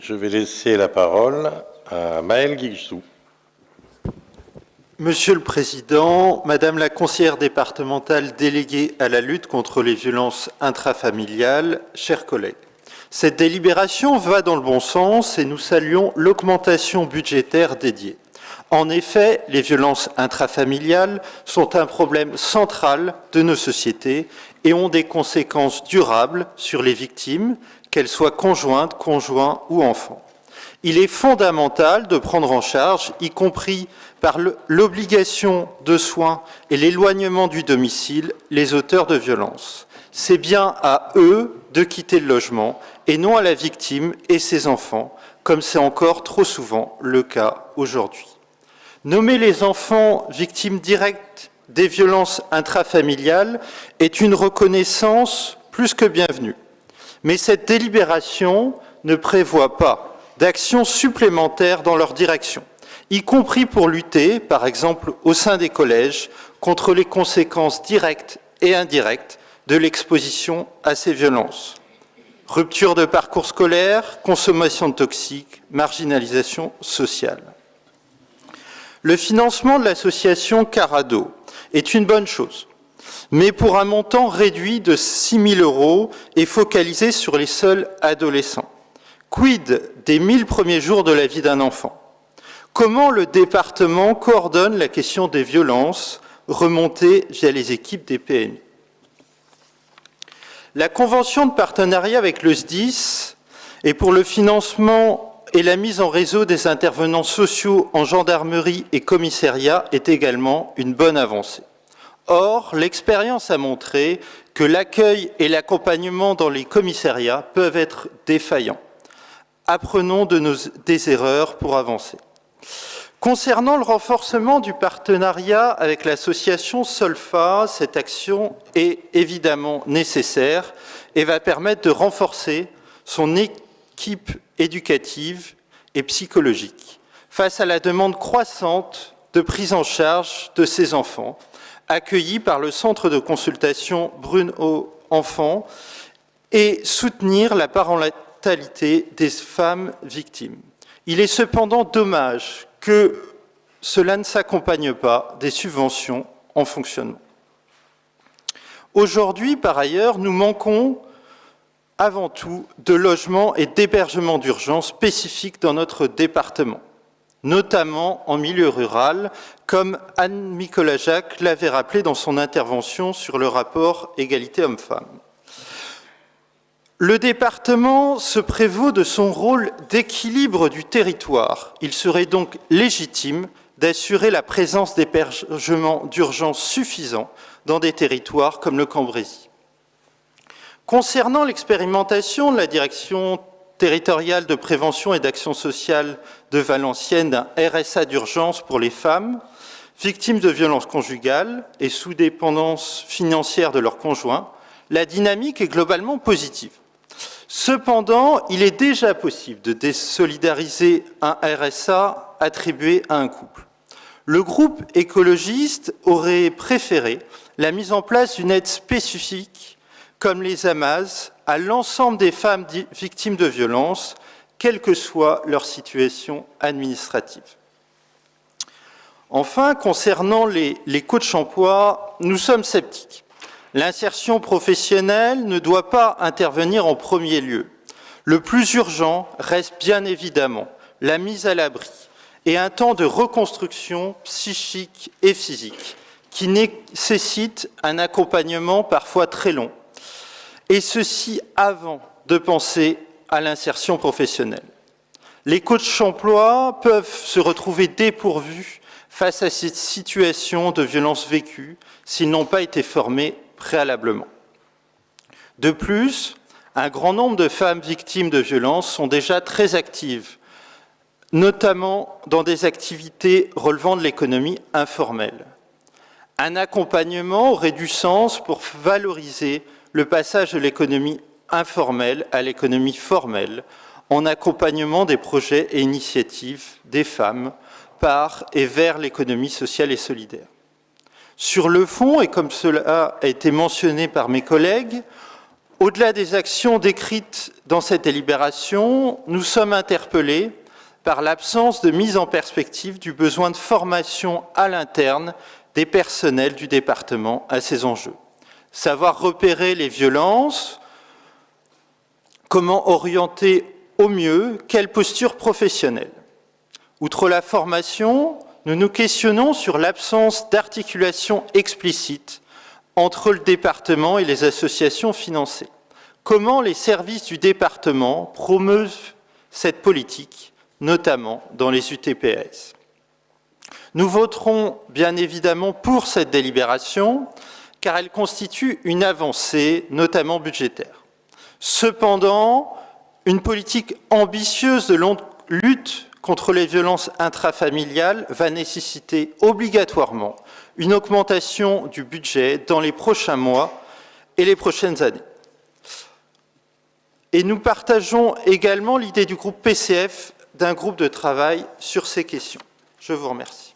Je vais laisser la parole à Maëlle Guichou. Monsieur le Président, Madame la conseillère départementale déléguée à la lutte contre les violences intrafamiliales, chers collègues, cette délibération va dans le bon sens et nous saluons l'augmentation budgétaire dédiée. En effet, les violences intrafamiliales sont un problème central de nos sociétés et ont des conséquences durables sur les victimes, qu'elles soient conjointes, conjoints ou enfants. Il est fondamental de prendre en charge, y compris par l'obligation de soins et l'éloignement du domicile, les auteurs de violences. C'est bien à eux de quitter le logement et non à la victime et ses enfants, comme c'est encore trop souvent le cas aujourd'hui. Nommer les enfants victimes directes des violences intrafamiliales est une reconnaissance plus que bienvenue. Mais cette délibération ne prévoit pas d'actions supplémentaires dans leur direction, y compris pour lutter, par exemple au sein des collèges, contre les conséquences directes et indirectes de l'exposition à ces violences. Rupture de parcours scolaire, consommation de toxiques, marginalisation sociale. Le financement de l'association Carado est une bonne chose, mais pour un montant réduit de 6 000 € et focalisé sur les seuls adolescents. Quid des 1000 premiers jours de la vie d'un enfant? Comment le département coordonne la question des violences remontées via les équipes des PMI? La convention de partenariat avec le SDIS et pour le financement et la mise en réseau des intervenants sociaux en gendarmerie et commissariat est également une bonne avancée. Or, l'expérience a montré que l'accueil et l'accompagnement dans les commissariats peuvent être défaillants. Apprenons des erreurs pour avancer. Concernant le renforcement du partenariat avec l'association Solfa, cette action est évidemment nécessaire et va permettre de renforcer son équipe éducative et psychologique face à la demande croissante de prise en charge de ces enfants, accueillis par le centre de consultation Bruno Enfant et soutenir la parentalité des femmes victimes. Il est cependant dommage que cela ne s'accompagne pas des subventions en fonctionnement. Aujourd'hui, par ailleurs, nous manquons avant tout de logements et d'hébergements d'urgence spécifiques dans notre département, notamment en milieu rural, comme Anne Nicolas-Jacques l'avait rappelé dans son intervention sur le rapport Égalité hommes-femmes. Le département se prévaut de son rôle d'équilibre du territoire. Il serait donc légitime d'assurer la présence d'hébergements d'urgence suffisants dans des territoires comme le Cambrésis. Concernant l'expérimentation de la direction territoriale de prévention et d'action sociale de Valenciennes d'un RSA d'urgence pour les femmes victimes de violences conjugales et sous dépendance financière de leurs conjoints, la dynamique est globalement positive. Cependant, il est déjà possible de désolidariser un RSA attribué à un couple. Le groupe écologiste aurait préféré la mise en place d'une aide spécifique comme les AMAS, à l'ensemble des femmes victimes de violences, quelle que soit leur situation administrative. Enfin, concernant les coachs emploi, nous sommes sceptiques. L'insertion professionnelle ne doit pas intervenir en premier lieu. Le plus urgent reste bien évidemment la mise à l'abri et un temps de reconstruction psychique et physique qui nécessite un accompagnement parfois très long, et ceci avant de penser à l'insertion professionnelle. Les coachs emploi peuvent se retrouver dépourvus face à cette situation de violence vécue s'ils n'ont pas été formés préalablement. De plus, un grand nombre de femmes victimes de violences sont déjà très actives, notamment dans des activités relevant de l'économie informelle. Un accompagnement aurait du sens pour valoriser le passage de l'économie informelle à l'économie formelle en accompagnement des projets et initiatives des femmes par et vers l'économie sociale et solidaire. Sur le fond, et comme cela a été mentionné par mes collègues, Au-delà des actions décrites dans cette délibération, nous sommes interpellés par l'absence de mise en perspective du besoin de formation à l'interne des personnels du département à ces enjeux. Savoir repérer les violences, comment orienter au mieux, quelle posture professionnelle. Outre la formation, nous nous questionnons sur l'absence d'articulation explicite entre le département et les associations financées. Comment les services du département promeuvent cette politique, notamment dans les UTPS. Nous voterons bien évidemment pour cette délibération, car elle constitue une avancée, notamment budgétaire. Cependant, une politique ambitieuse de lutte contre les violences intrafamiliales va nécessiter obligatoirement une augmentation du budget dans les prochains mois et les prochaines années. Et nous partageons également l'idée du groupe PCF d'un groupe de travail sur ces questions. Je vous remercie.